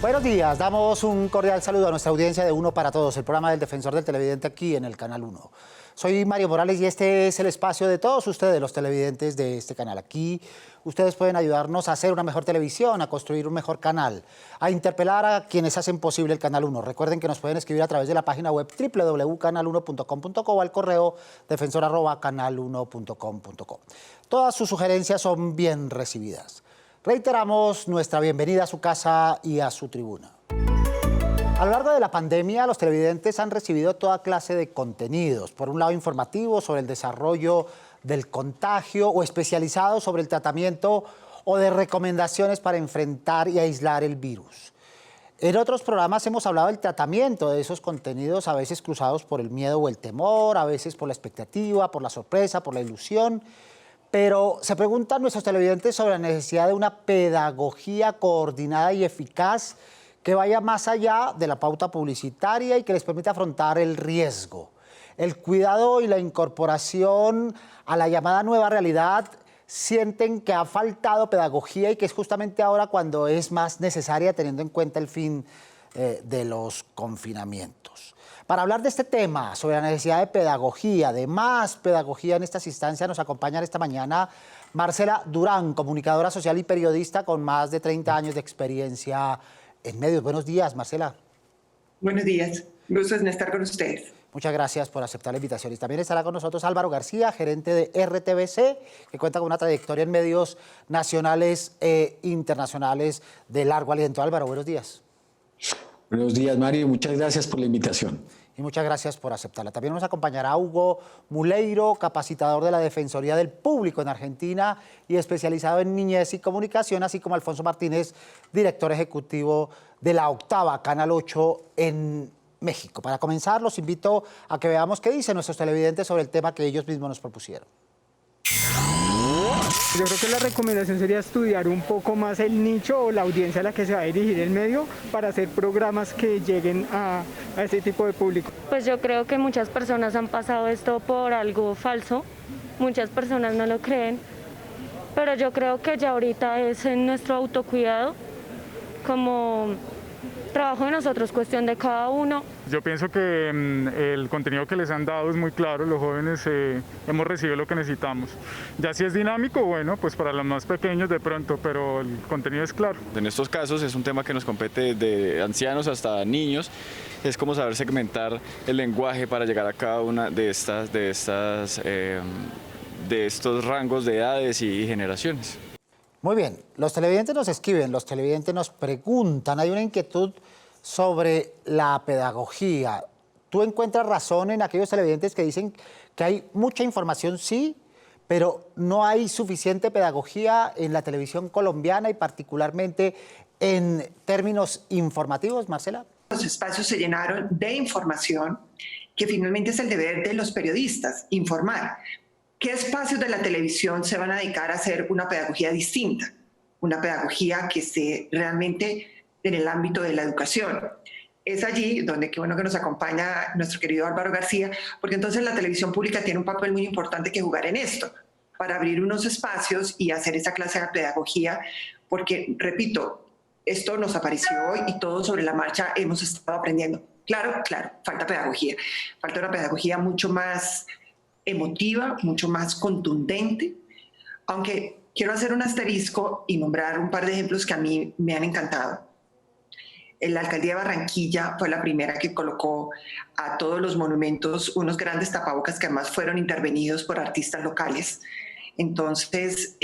Buenos días, damos un cordial saludo a nuestra audiencia de Uno para Todos, el programa del Defensor del Televidente aquí en el Canal 1. Soy Mario Morales y este es el espacio de todos ustedes, los televidentes de este canal. Aquí ustedes pueden ayudarnos a hacer una mejor televisión, a construir un mejor canal, a interpelar a quienes hacen posible el Canal 1. Recuerden que nos pueden escribir a través de la página web www.canal1.com.co o al correo defensor@canal1.com.co. Todas sus sugerencias son bien recibidas. Reiteramos nuestra bienvenida a su casa y a su tribuna. A lo largo de la pandemia, los televidentes han recibido toda clase de contenidos. Por un lado, informativos sobre el desarrollo del contagio o especializados sobre el tratamiento o de recomendaciones para enfrentar y aislar el virus. En otros programas hemos hablado del tratamiento de esos contenidos, a veces cruzados por el miedo o el temor, a veces por la expectativa, por la sorpresa, por la ilusión. Pero se preguntan nuestros televidentes sobre la necesidad de una pedagogía coordinada y eficaz que vaya más allá de la pauta publicitaria y que les permita afrontar el riesgo. El cuidado y la incorporación a la llamada nueva realidad sienten que ha faltado pedagogía y que es justamente ahora cuando es más necesaria, teniendo en cuenta el fin de los confinamientos. Para hablar de este tema, sobre la necesidad de pedagogía, de más pedagogía en estas instancias, nos acompaña esta mañana Marcela Durán, comunicadora social y periodista con más de 30 años de experiencia en medios. Buenos días, Marcela. Buenos días, gusto en estar con ustedes. Muchas gracias por aceptar la invitación. Y también estará con nosotros Álvaro García, gerente de RTBC, que cuenta con una trayectoria en medios nacionales e internacionales de largo aliento. Álvaro, buenos días. Buenos días, Mario. Muchas gracias por la invitación. Y muchas gracias por aceptarla. También nos acompañará Hugo Muleiro, capacitador de la Defensoría del Público en Argentina y especializado en niñez y comunicación, así como Alfonso Martínez, director ejecutivo de la Octava, Canal 8 en México. Para comenzar, los invito a que veamos qué dicen nuestros televidentes sobre el tema que ellos mismos nos propusieron. Yo creo que la recomendación sería estudiar un poco más el nicho o la audiencia a la que se va a dirigir el medio para hacer programas que lleguen a este tipo de público. Pues yo creo que muchas personas han pasado esto por algo falso, muchas personas no lo creen, pero yo creo que ya ahorita es en nuestro autocuidado, como trabajo de nosotros, cuestión de cada uno. Yo pienso que el contenido que les han dado es muy claro, los jóvenes hemos recibido lo que necesitamos. Ya si es dinámico, bueno, pues para los más pequeños de pronto, pero el contenido es claro. En estos casos es un tema que nos compete de ancianos hasta niños, es como saber segmentar el lenguaje para llegar a cada una de estos rangos de edades y generaciones. Muy bien, los televidentes nos escriben, los televidentes nos preguntan, hay una inquietud sobre la pedagogía. ¿Tú encuentras razón en aquellos televidentes que dicen que hay mucha información, sí, pero no hay suficiente pedagogía en la televisión colombiana y particularmente en términos informativos, Marcela? Los espacios se llenaron de información que finalmente es el deber de los periodistas, informar. ¿Qué espacios de la televisión se van a dedicar a hacer una pedagogía distinta? Una pedagogía que esté realmente en el ámbito de la educación. Es allí donde qué bueno que nos acompaña nuestro querido Álvaro García, porque entonces la televisión pública tiene un papel muy importante que jugar en esto, para abrir unos espacios y hacer esa clase de pedagogía, porque, repito, esto nos apareció hoy y todos sobre la marcha hemos estado aprendiendo. Claro, falta pedagogía. Falta una pedagogía mucho más emotiva, mucho más contundente, aunque quiero hacer un asterisco y nombrar un par de ejemplos que a mí me han encantado. La alcaldía de Barranquilla fue la primera que colocó a todos los monumentos unos grandes tapabocas que además fueron intervenidos por artistas locales. Entonces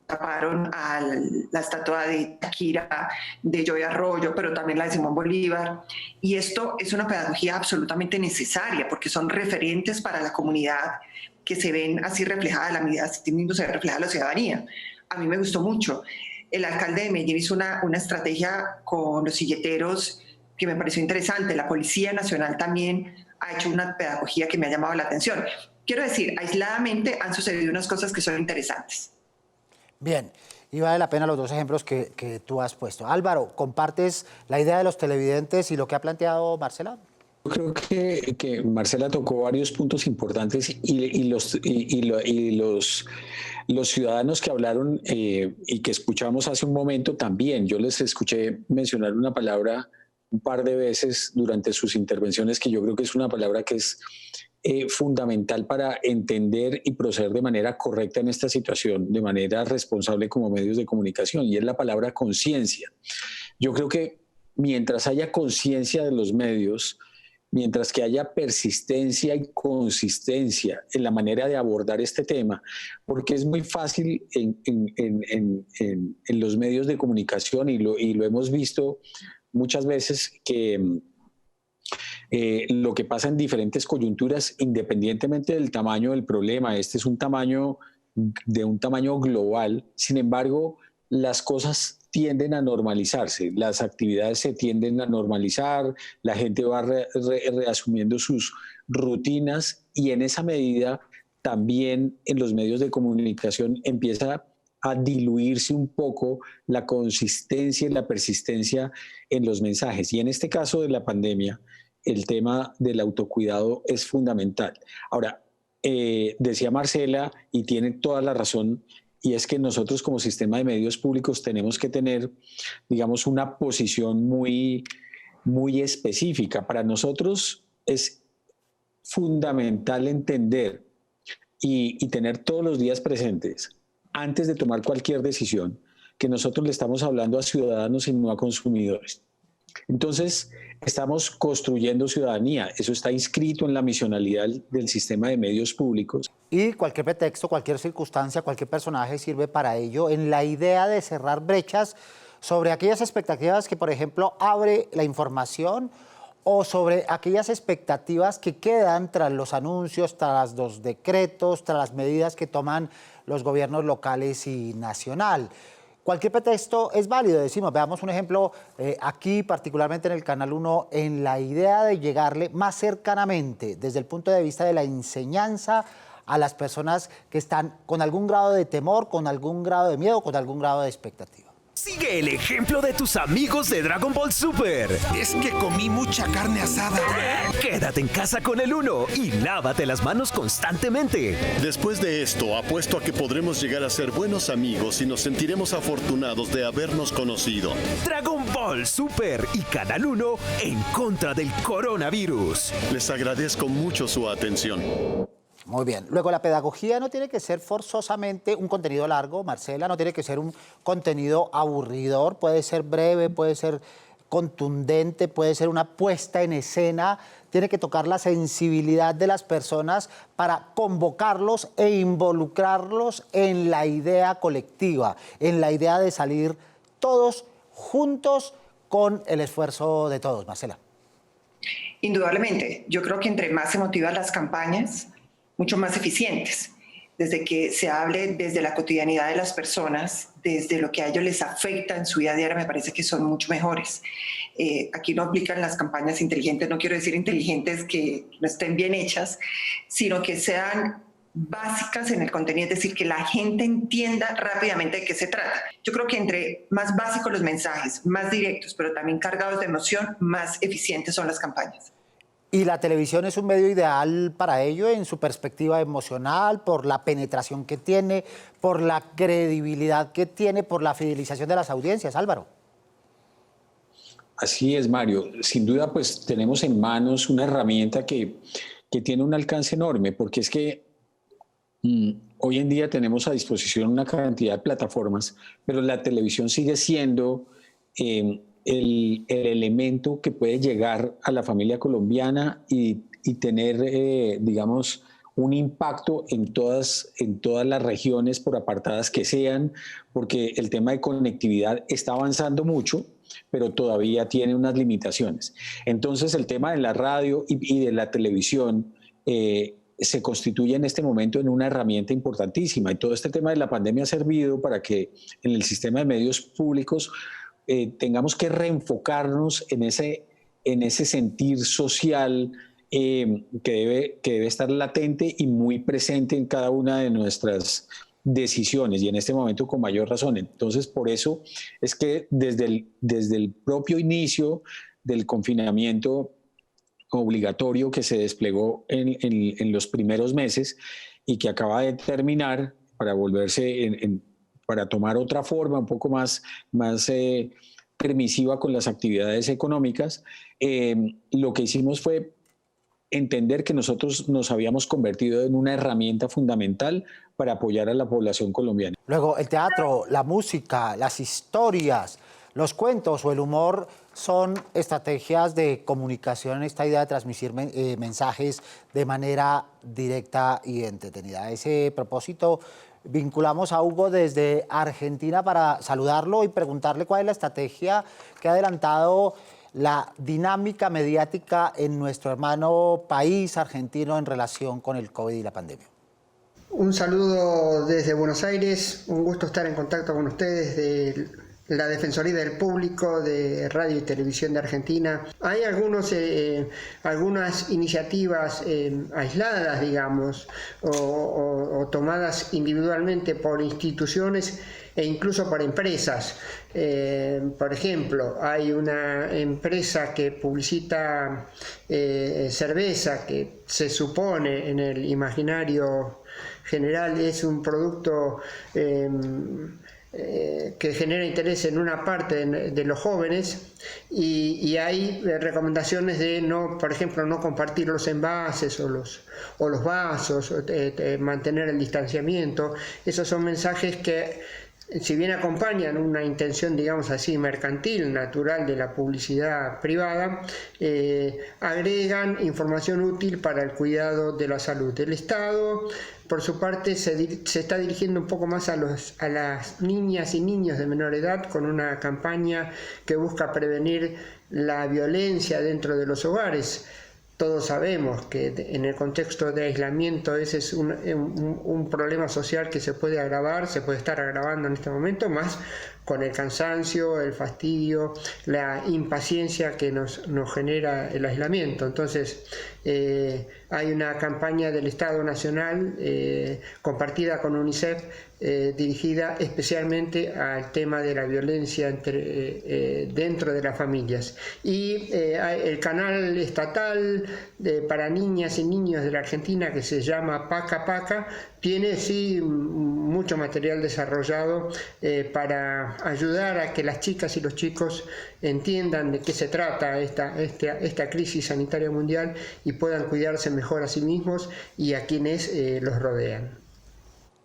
taparon a la estatua de Shakira, de Joy Arroyo, pero también la de Simón Bolívar. Y esto es una pedagogía absolutamente necesaria porque son referentes para la comunidad que se ven así reflejadas, la medida así mismo se ve reflejada la ciudadanía. A mí me gustó mucho. El alcalde de Medellín hizo una estrategia con los silleteros que me pareció interesante. La Policía Nacional también ha hecho una pedagogía que me ha llamado la atención. Quiero decir, aisladamente han sucedido unas cosas que son interesantes. Bien, y vale la pena los dos ejemplos que tú has puesto. Álvaro, ¿compartes la idea de los televidentes y lo que ha planteado Marcela? Creo que Marcela tocó varios puntos importantes y los ciudadanos que hablaron y que escuchamos hace un momento también. Yo les escuché mencionar una palabra un par de veces durante sus intervenciones que yo creo que es una palabra que es fundamental para entender y proceder de manera correcta en esta situación, de manera responsable como medios de comunicación, y es la palabra conciencia. Yo creo que mientras haya conciencia de los medios, mientras que haya persistencia y consistencia en la manera de abordar este tema, porque es muy fácil en los medios de comunicación, y lo hemos visto muchas veces, que lo que pasa en diferentes coyunturas, independientemente del tamaño del problema, este es un tamaño global, sin embargo, las cosas tienden a normalizarse, las actividades se tienden a normalizar, la gente va reasumiendo sus rutinas, y en esa medida también en los medios de comunicación empieza a diluirse un poco la consistencia y la persistencia en los mensajes. Y en este caso de la pandemia, el tema del autocuidado es fundamental. Ahora, decía Marcela, y tiene toda la razón, y es que nosotros como sistema de medios públicos tenemos que tener, digamos, una posición muy, muy específica. Para nosotros es fundamental entender y tener todos los días presentes, antes de tomar cualquier decisión, que nosotros le estamos hablando a ciudadanos y no a consumidores. Entonces, estamos construyendo ciudadanía. Eso está inscrito en la misionalidad del sistema de medios públicos. Y cualquier pretexto, cualquier circunstancia, cualquier personaje sirve para ello, en la idea de cerrar brechas sobre aquellas expectativas que, por ejemplo, abre la información, o sobre aquellas expectativas que quedan tras los anuncios, tras los decretos, tras las medidas que toman los gobiernos locales y nacional. Cualquier pretexto es válido, decimos. Veamos un ejemplo aquí, particularmente en el Canal 1, en la idea de llegarle más cercanamente, desde el punto de vista de la enseñanza, a las personas que están con algún grado de temor, con algún grado de miedo, con algún grado de expectativa. Sigue el ejemplo de tus amigos de Dragon Ball Super. Es que comí mucha carne asada. Quédate en casa con el 1 y lávate las manos constantemente. Después de esto, apuesto a que podremos llegar a ser buenos amigos y nos sentiremos afortunados de habernos conocido. Dragon Ball Super y Canal 1 en contra del coronavirus. Les agradezco mucho su atención. Muy bien. Luego, la pedagogía no tiene que ser forzosamente un contenido largo, Marcela, no tiene que ser un contenido aburridor, puede ser breve, puede ser contundente, puede ser una puesta en escena, tiene que tocar la sensibilidad de las personas para convocarlos e involucrarlos en la idea colectiva, en la idea de salir todos juntos con el esfuerzo de todos. Marcela. Indudablemente, yo creo que entre más emotivas las campañas, mucho más eficientes, desde que se hable desde la cotidianidad de las personas, desde lo que a ellos les afecta en su vida diaria, me parece que son mucho mejores. Aquí no aplican las campañas inteligentes, no quiero decir inteligentes que no estén bien hechas, sino que sean básicas en el contenido, es decir, que la gente entienda rápidamente de qué se trata. Yo creo que entre más básicos los mensajes, más directos, pero también cargados de emoción, más eficientes son las campañas. ¿Y la televisión es un medio ideal para ello en su perspectiva emocional, por la penetración que tiene, por la credibilidad que tiene, por la fidelización de las audiencias? Álvaro. Así es, Mario. Sin duda, pues tenemos en manos una herramienta que tiene un alcance enorme, porque es que hoy en día tenemos a disposición una cantidad de plataformas, pero la televisión sigue siendo el elemento que puede llegar a la familia colombiana y tener, digamos, un impacto en todas las regiones, por apartadas que sean, porque el tema de conectividad está avanzando mucho, pero todavía tiene unas limitaciones. Entonces, el tema de la radio y de la televisión se constituye en este momento en una herramienta importantísima, y todo este tema de la pandemia ha servido para que en el sistema de medios públicos tengamos que reenfocarnos en ese sentir social que debe estar latente y muy presente en cada una de nuestras decisiones, y en este momento con mayor razón. Entonces, por eso es que desde el propio inicio del confinamiento obligatorio que se desplegó en los primeros meses y que acaba de terminar para volverse, para tomar otra forma un poco más permisiva con las actividades económicas, lo que hicimos fue entender que nosotros nos habíamos convertido en una herramienta fundamental para apoyar a la población colombiana. Luego, el teatro, la música, las historias, los cuentos o el humor son estrategias de comunicación, esta idea de transmitir mensajes de manera directa y entretenida. A ese propósito, vinculamos a Hugo desde Argentina para saludarlo y preguntarle cuál es la estrategia que ha adelantado la dinámica mediática en nuestro hermano país argentino en relación con el COVID y la pandemia. Un saludo desde Buenos Aires, un gusto estar en contacto con ustedes de la Defensoría del Público de Radio y Televisión de Argentina. Hay algunas iniciativas aisladas, digamos, o tomadas individualmente por instituciones e incluso por empresas. Por ejemplo, hay una empresa que publicita cerveza que se supone en el imaginario general es un producto que genera interés en una parte de los jóvenes y hay recomendaciones de no, por ejemplo, no compartir los envases o los vasos, mantener el distanciamiento. Esos son mensajes que, si bien acompañan una intención, digamos así, mercantil, natural de la publicidad privada, agregan información útil para el cuidado de la salud. El Estado, por su parte, se está dirigiendo un poco más a las niñas y niños de menor edad con una campaña que busca prevenir la violencia dentro de los hogares. Todos sabemos que en el contexto de aislamiento ese es un problema social que se puede agravar, se puede estar agravando en este momento, más con el cansancio, el fastidio, la impaciencia que nos genera el aislamiento. Entonces, hay una campaña del Estado Nacional compartida con UNICEF dirigida especialmente al tema de la violencia dentro de las familias. Y el canal estatal para niñas y niños de la Argentina, que se llama Paca Paca, tiene sí mucho material desarrollado para ayudar a que las chicas y los chicos entiendan de qué se trata esta crisis sanitaria mundial y puedan cuidarse mejor a sí mismos y a quienes los rodean.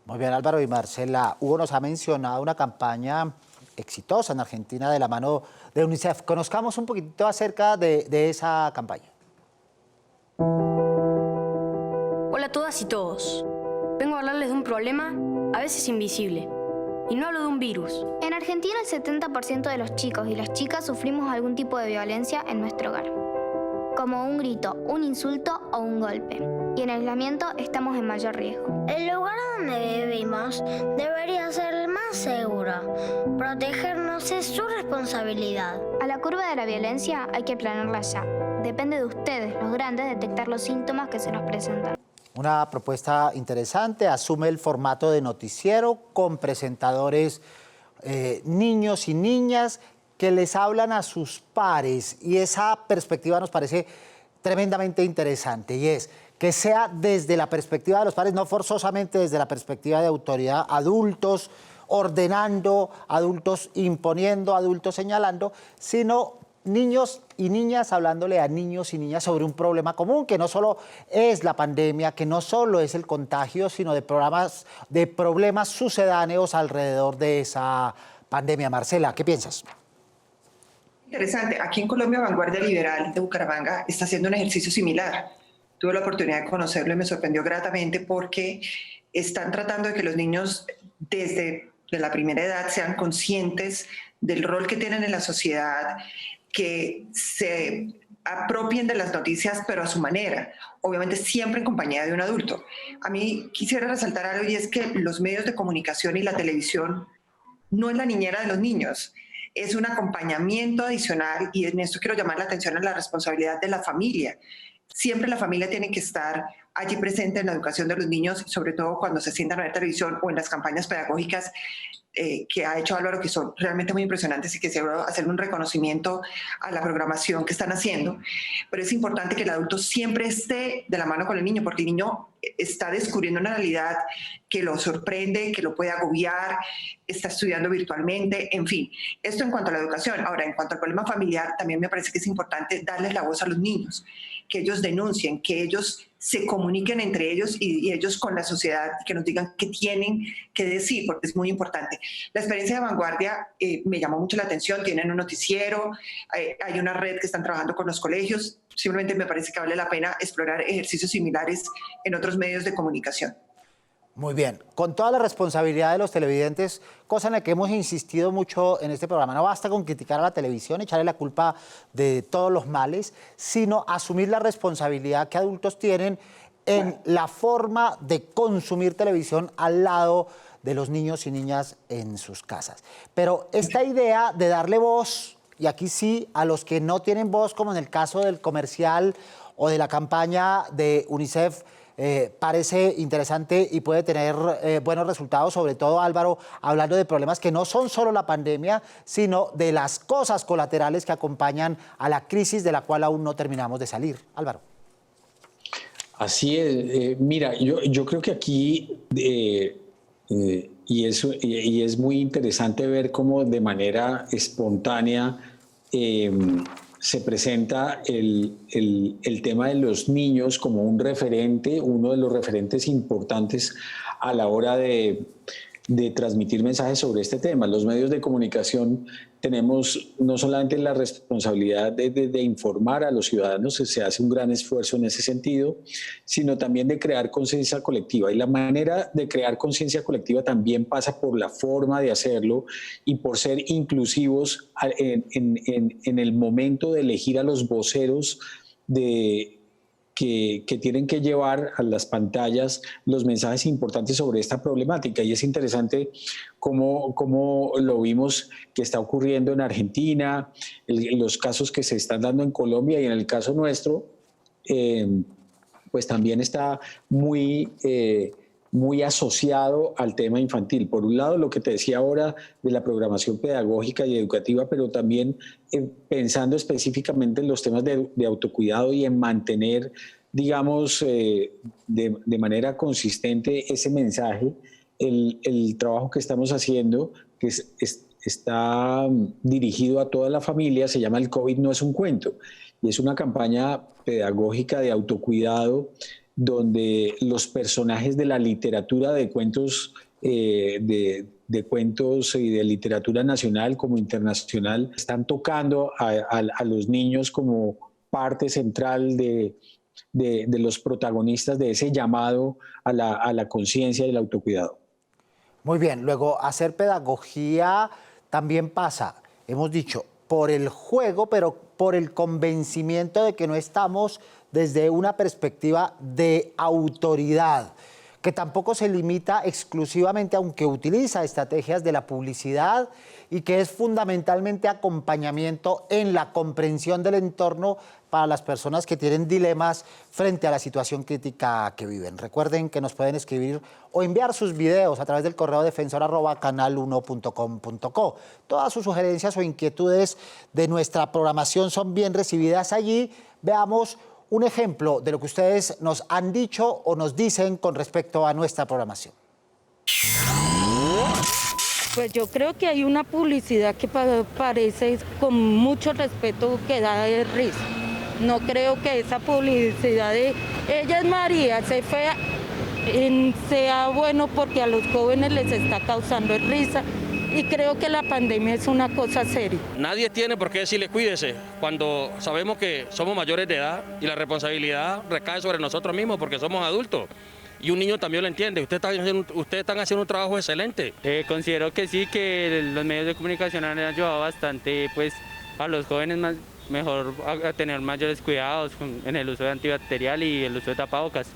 Muy bien, Álvaro y Marcela. Hugo nos ha mencionado una campaña exitosa en Argentina de la mano de UNICEF. Conozcamos un poquito acerca de esa campaña. Hola a todas y todos. Vengo a hablarles de un problema a veces invisible. Y no hablo de un virus. En Argentina el 70% de los chicos y las chicas sufrimos algún tipo de violencia en nuestro hogar, como un grito, un insulto o un golpe. Y en aislamiento estamos en mayor riesgo. El lugar donde vivimos debería ser el más seguro. Protegernos es su responsabilidad. A la curva de la violencia hay que planearla ya. Depende de ustedes, los grandes, detectar los síntomas que se nos presentan. Una propuesta interesante, asume el formato de noticiero con presentadores niños y niñas que les hablan a sus pares, y esa perspectiva nos parece tremendamente interesante, y es que sea desde la perspectiva de los pares, no forzosamente desde la perspectiva de autoridad, adultos ordenando, adultos imponiendo, adultos señalando, sino niños y niñas hablándole a niños y niñas sobre un problema común, que no solo es la pandemia, que no solo es el contagio, sino de problemas sucedáneos alrededor de esa pandemia. Marcela, ¿qué piensas? Interesante. Aquí en Colombia, Vanguardia Liberal de Bucaramanga está haciendo un ejercicio similar. Tuve la oportunidad de conocerlo y me sorprendió gratamente porque están tratando de que los niños desde la primera edad sean conscientes del rol que tienen en la sociedad, que se apropien de las noticias, pero a su manera, obviamente siempre en compañía de un adulto. A mí quisiera resaltar algo, y es que los medios de comunicación y la televisión no es la niñera de los niños, es un acompañamiento adicional, y en esto quiero llamar la atención a la responsabilidad de la familia. Siempre la familia tiene que estar allí presente en la educación de los niños, sobre todo cuando se sientan a ver televisión o en las campañas pedagógicas. que ha hecho Álvaro, que son realmente muy impresionantes y que quiero hacer un reconocimiento a la programación que están haciendo, pero es importante que el adulto siempre esté de la mano con el niño, porque el niño está descubriendo una realidad que lo sorprende, que lo puede agobiar, está estudiando virtualmente, en fin. Esto en cuanto a la educación. Ahora, en cuanto al problema familiar, también me parece que es importante darles la voz a los niños, que ellos denuncien, que ellos se comuniquen entre ellos y ellos con la sociedad, que nos digan qué tienen que decir, porque es muy importante. La experiencia de Vanguardia me llamó mucho la atención, tienen un noticiero, hay una red que están trabajando con los colegios, simplemente me parece que vale la pena explorar ejercicios similares en otros medios de comunicación. Muy bien, con toda la responsabilidad de los televidentes, cosa en la que hemos insistido mucho en este programa, no basta con criticar a la televisión, echarle la culpa de todos los males, sino asumir la responsabilidad que adultos tienen en la forma de consumir televisión al lado de los niños y niñas en sus casas. Pero esta idea de darle voz, y aquí sí, a los que no tienen voz, como en el caso del comercial o de la campaña de UNICEF, parece interesante y puede tener buenos resultados, sobre todo Álvaro, hablando de problemas que no son solo la pandemia, sino de las cosas colaterales que acompañan a la crisis de la cual aún no terminamos de salir. Álvaro. Así es. Mira, yo creo que aquí, y es muy interesante ver cómo de manera espontánea se presenta el tema de los niños como un referente, uno de los referentes importantes a la hora de transmitir mensajes sobre este tema. Los medios de comunicación tenemos no solamente la responsabilidad de informar a los ciudadanos, se hace un gran esfuerzo en ese sentido, sino también de crear conciencia colectiva. Y la manera de crear conciencia colectiva también pasa por la forma de hacerlo y por ser inclusivos en el momento de elegir a los voceros que tienen que llevar a las pantallas los mensajes importantes sobre esta problemática. Y es interesante cómo lo vimos que está ocurriendo en Argentina, los casos que se están dando en Colombia, y en el caso nuestro, pues también está muy asociado al tema infantil. Por un lado, lo que te decía ahora de la programación pedagógica y educativa, pero también pensando específicamente en los temas de autocuidado y en mantener, digamos, de manera consistente ese mensaje. El trabajo que estamos haciendo, que está dirigido a toda la familia, se llama El COVID no es un cuento, y es una campaña pedagógica de autocuidado donde los personajes de la literatura de cuentos, de cuentos y de literatura nacional como internacional están tocando a los niños como parte central de los protagonistas de ese llamado a la conciencia y el autocuidado. Muy bien, luego hacer pedagogía también pasa, hemos dicho, por el juego, pero por el convencimiento de que no estamos desde una perspectiva de autoridad, que tampoco se limita exclusivamente, aunque utiliza estrategias de la publicidad, y que es fundamentalmente acompañamiento en la comprensión del entorno para las personas que tienen dilemas frente a la situación crítica que viven. Recuerden que nos pueden escribir o enviar sus videos a través del correo defensor@canal1.com.co. Todas sus sugerencias o inquietudes de nuestra programación son bien recibidas allí. Veamos un ejemplo de lo que ustedes nos han dicho o nos dicen con respecto a nuestra programación. Pues yo creo que hay una publicidad que parece con mucho respeto que da de risa. No creo que esa publicidad de ella es María, sea bueno porque a los jóvenes les está causando risa. Y creo que la pandemia es una cosa seria. Nadie tiene por qué decirle cuídese cuando sabemos que somos mayores de edad y la responsabilidad recae sobre nosotros mismos porque somos adultos. Y un niño también lo entiende. Ustedes están haciendo un trabajo excelente. Considero que sí, que los medios de comunicación han ayudado bastante pues, a los jóvenes mejor a tener mayores cuidados en el uso de antibacterial y el uso de tapabocas.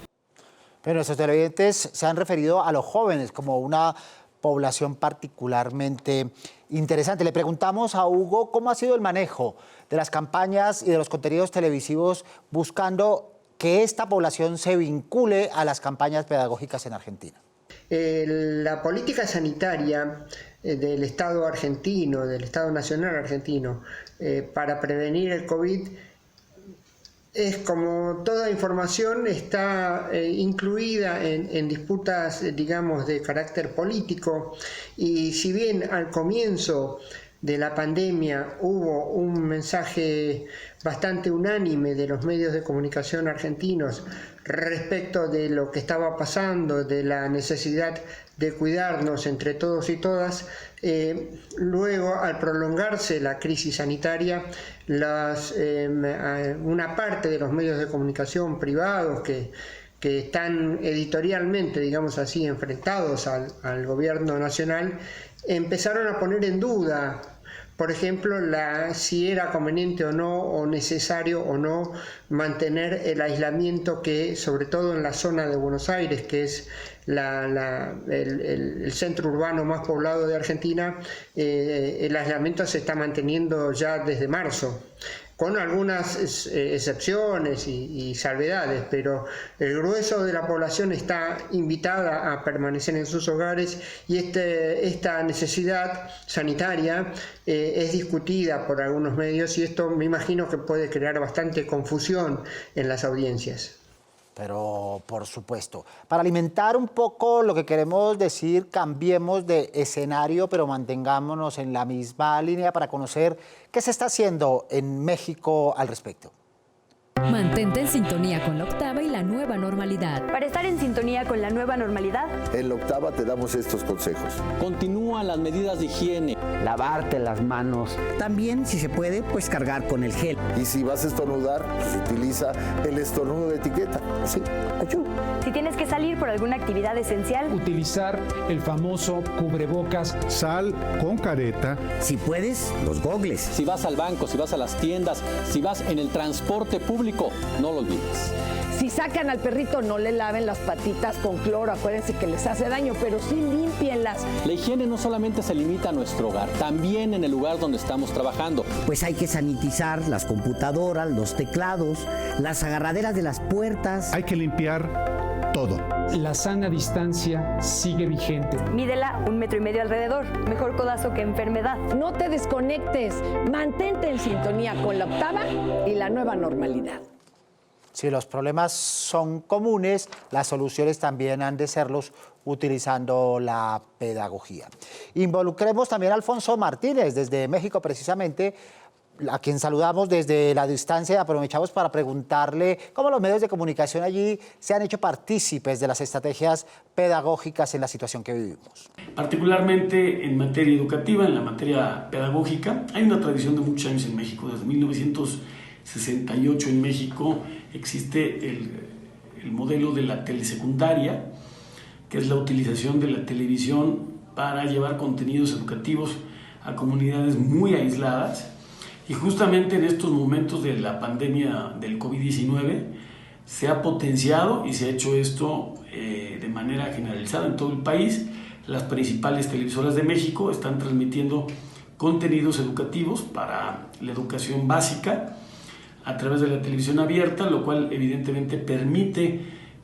Pero nuestros televidentes se han referido a los jóvenes como una población particularmente interesante. Le preguntamos a Hugo cómo ha sido el manejo de las campañas y de los contenidos televisivos buscando que esta población se vincule a las campañas pedagógicas en Argentina. La política sanitaria del Estado argentino, del Estado Nacional argentino, para prevenir el COVID, es como toda información, está incluida en disputas, digamos, de carácter político, y si bien al comienzo de la pandemia hubo un mensaje bastante unánime de los medios de comunicación argentinos respecto de lo que estaba pasando, de la necesidad de cuidarnos entre todos y todas, luego, al prolongarse la crisis sanitaria, una parte de los medios de comunicación privados que están editorialmente, digamos así, enfrentados al gobierno nacional, empezaron a poner en duda, por ejemplo, si era conveniente o no, o necesario o no, mantener el aislamiento que, sobre todo en la zona de Buenos Aires, que es el centro urbano más poblado de Argentina, el aislamiento se está manteniendo ya desde marzo, con algunas excepciones y salvedades, pero el grueso de la población está invitada a permanecer en sus hogares, y esta necesidad sanitaria es discutida por algunos medios, y esto me imagino que puede crear bastante confusión en las audiencias. Pero, por supuesto, para alimentar un poco lo que queremos decir, cambiemos de escenario, pero mantengámonos en la misma línea para conocer qué se está haciendo en México al respecto. Mantente en sintonía con La Octava y la nueva normalidad. Para estar en sintonía con la nueva normalidad, en La Octava te damos estos consejos. Continúa las medidas de higiene. Lavarte las manos. También, si se puede, pues cargar con el gel. Y si vas a estornudar, pues utiliza el estornudo de etiqueta. Sí, achú. Si tienes que salir por alguna actividad esencial, utilizar el famoso cubrebocas. Sal con careta. Si puedes, los gogles. Si vas al banco, si vas a las tiendas, si vas en el transporte público, no lo olvides. Si sacan al perrito, no le laven las patitas con cloro, acuérdense que les hace daño, pero sí límpienlas. La higiene no solamente se limita a nuestro hogar, también en el lugar donde estamos trabajando. Pues hay que sanitizar las computadoras, los teclados, las agarraderas de las puertas. Hay que limpiar todo. La sana distancia sigue vigente. Mídela 1,5 metros alrededor. Mejor codazo que enfermedad. No te desconectes. Mantente en sintonía con La Octava y la nueva normalidad. Si los problemas son comunes, las soluciones también han de serlos utilizando la pedagogía. Involucremos también a Alfonso Martínez, desde México precisamente, a quien saludamos desde la distancia, y aprovechamos para preguntarle cómo los medios de comunicación allí se han hecho partícipes de las estrategias pedagógicas en la situación que vivimos. Particularmente en materia educativa, en la materia pedagógica, hay una tradición de muchos años en México. Desde 1968 en México existe el modelo de la telesecundaria, que es la utilización de la televisión para llevar contenidos educativos a comunidades muy aisladas. Y justamente en estos momentos de la pandemia del COVID-19 se ha potenciado y se ha hecho esto de manera generalizada en todo el país. Las principales televisoras de México están transmitiendo contenidos educativos para la educación básica a través de la televisión abierta, lo cual evidentemente permite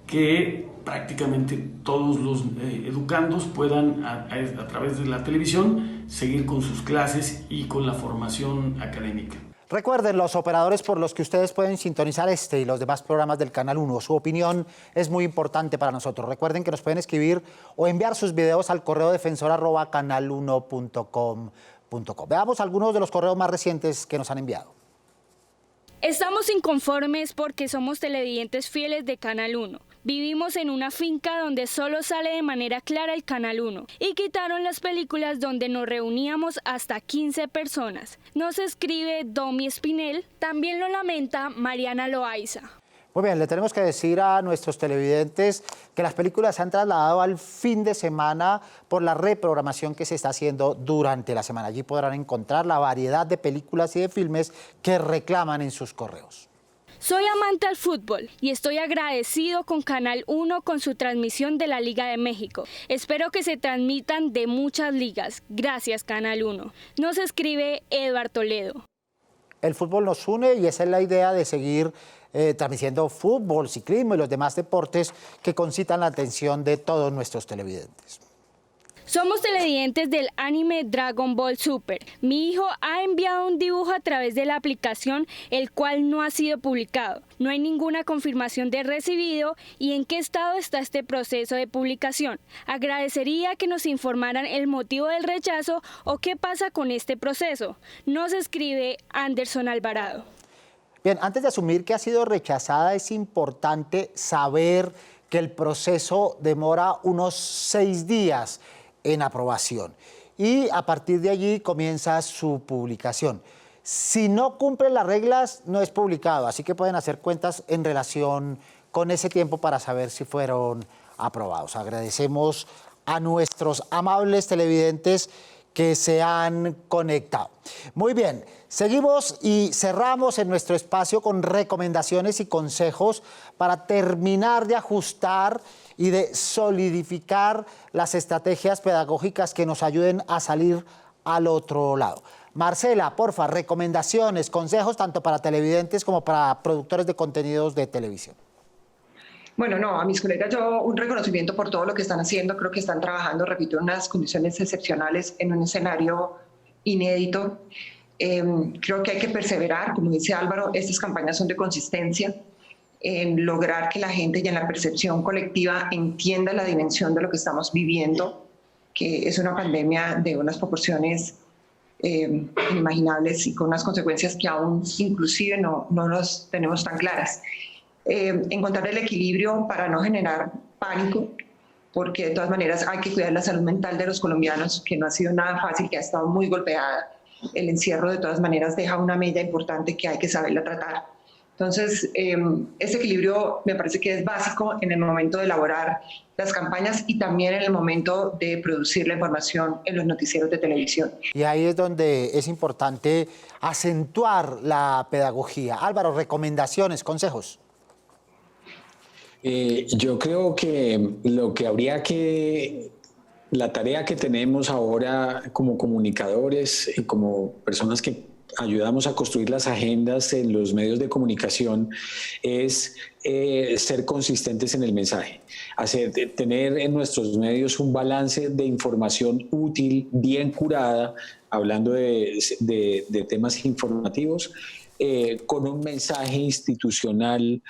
que prácticamente todos los educandos puedan a través de la televisión seguir con sus clases y con la formación académica. Recuerden los operadores por los que ustedes pueden sintonizar este y los demás programas del Canal 1. Su opinión es muy importante para nosotros. Recuerden que nos pueden escribir o enviar sus videos al correo defensor@canal1.com.co. Veamos algunos de los correos más recientes que nos han enviado. Estamos inconformes porque somos televidentes fieles de Canal 1. Vivimos en una finca donde solo sale de manera clara el Canal 1 y quitaron las películas donde nos reuníamos hasta 15 personas. Nos escribe Domi Espinel, también lo lamenta Mariana Loaiza. Muy bien, le tenemos que decir a nuestros televidentes que las películas se han trasladado al fin de semana por la reprogramación que se está haciendo durante la semana. Allí podrán encontrar la variedad de películas y de filmes que reclaman en sus correos. Soy amante al fútbol y estoy agradecido con Canal 1 con su transmisión de la Liga de México. Espero que se transmitan de muchas ligas. Gracias, Canal 1. Nos escribe Eduardo Toledo. El fútbol nos une y esa es la idea de seguir transmitiendo fútbol, ciclismo y los demás deportes que concitan la atención de todos nuestros televidentes. Somos televidentes del anime Dragon Ball Super. Mi hijo ha enviado un dibujo a través de la aplicación, el cual no ha sido publicado. No hay ninguna confirmación de recibido y en qué estado está este proceso de publicación. Agradecería que nos informaran el motivo del rechazo o qué pasa con este proceso. Nos escribe Anderson Alvarado. Bien, antes de asumir que ha sido rechazada, es importante saber que el proceso demora unos 6 días en aprobación y a partir de allí comienza su publicación. Si no cumplen las reglas, no es publicado, así que pueden hacer cuentas en relación con ese tiempo para saber si fueron aprobados. Agradecemos a nuestros amables televidentes que se han conectado. Muy bien, seguimos y cerramos en nuestro espacio con recomendaciones y consejos para terminar de ajustar y de solidificar las estrategias pedagógicas que nos ayuden a salir al otro lado. Marcela, porfa, recomendaciones, consejos tanto para televidentes como para productores de contenidos de televisión. Bueno, no, a mis colegas yo un reconocimiento por todo lo que están haciendo. Creo que están trabajando, repito, en unas condiciones excepcionales, en un escenario inédito. Creo que hay que perseverar, como dice Álvaro, estas campañas son de consistencia, en lograr que la gente y en la percepción colectiva entienda la dimensión de lo que estamos viviendo, que es una pandemia de unas proporciones inimaginables y con unas consecuencias que aún inclusive no las tenemos tan claras. Encontrar el equilibrio para no generar pánico, porque de todas maneras hay que cuidar la salud mental de los colombianos, que no ha sido nada fácil, que ha estado muy golpeada. El encierro de todas maneras deja una mella importante que hay que saberla tratar. Entonces, ese equilibrio me parece que es básico en el momento de elaborar las campañas y también en el momento de producir la información en los noticieros de televisión. Y ahí es donde es importante acentuar la pedagogía. Álvaro, recomendaciones, consejos. Yo creo que lo que habría que, la tarea que tenemos ahora como comunicadores y como personas que ayudamos a construir las agendas en los medios de comunicación es ser consistentes en el mensaje, tener en nuestros medios un balance de información útil, bien curada, hablando de temas informativos, con un mensaje institucional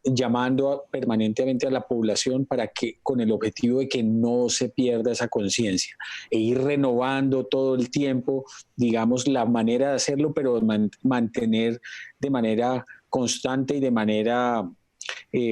llamando permanentemente a la población para que, con el objetivo de que no se pierda esa conciencia e ir renovando todo el tiempo, digamos, la manera de hacerlo, pero mantener de manera constante y de manera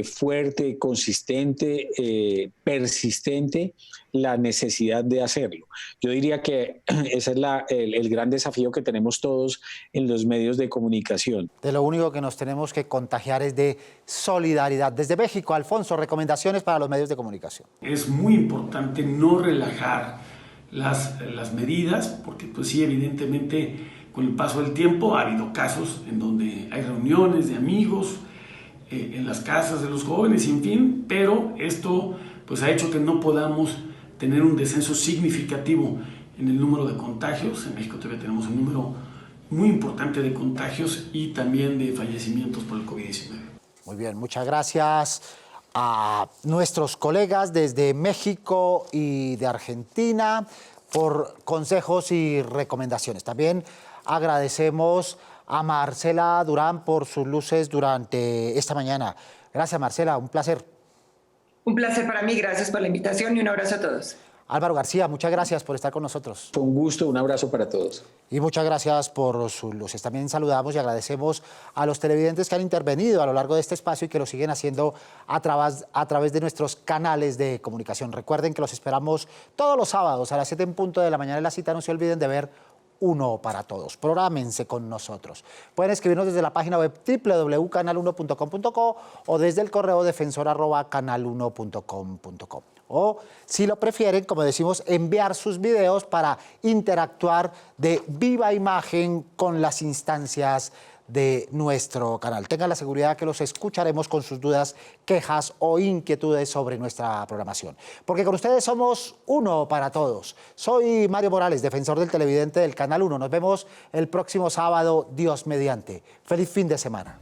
fuerte, consistente, persistente la necesidad de hacerlo. Yo diría que ese es el gran desafío que tenemos todos en los medios de comunicación. De lo único que nos tenemos que contagiar es de solidaridad. Desde México, Alfonso, recomendaciones para los medios de comunicación. Es muy importante no relajar las medidas, porque pues sí, evidentemente con el paso del tiempo ha habido casos en donde hay reuniones de amigos, en las casas de los jóvenes, en fin, pero esto pues ha hecho que no podamos tener un descenso significativo en el número de contagios. En México todavía tenemos un número muy importante de contagios y también de fallecimientos por el COVID-19. Muy bien, muchas gracias a nuestros colegas desde México y de Argentina por consejos y recomendaciones. También agradecemos a Marcela Durán por sus luces durante esta mañana. Gracias, Marcela, un placer. Un placer para mí, gracias por la invitación y un abrazo a todos. Álvaro García, muchas gracias por estar con nosotros. Fue un gusto, un abrazo para todos. Y muchas gracias por sus luces. También saludamos y agradecemos a los televidentes que han intervenido a lo largo de este espacio y que lo siguen haciendo a través de nuestros canales de comunicación. Recuerden que los esperamos todos los sábados a las 7 en punto de la mañana en la cita. No se olviden de ver Uno para Todos. Prográmense con nosotros. Pueden escribirnos desde la página web www.canal1.com.co o desde el correo defensor@canal1.com.co. O, si lo prefieren, como decimos, enviar sus videos para interactuar de viva imagen con las instancias de nuestro canal. Tengan la seguridad que los escucharemos con sus dudas, quejas o inquietudes sobre nuestra programación. Porque con ustedes somos Uno para Todos. Soy Mario Morales, defensor del televidente del Canal 1. Nos vemos el próximo sábado, Dios mediante. Feliz fin de semana.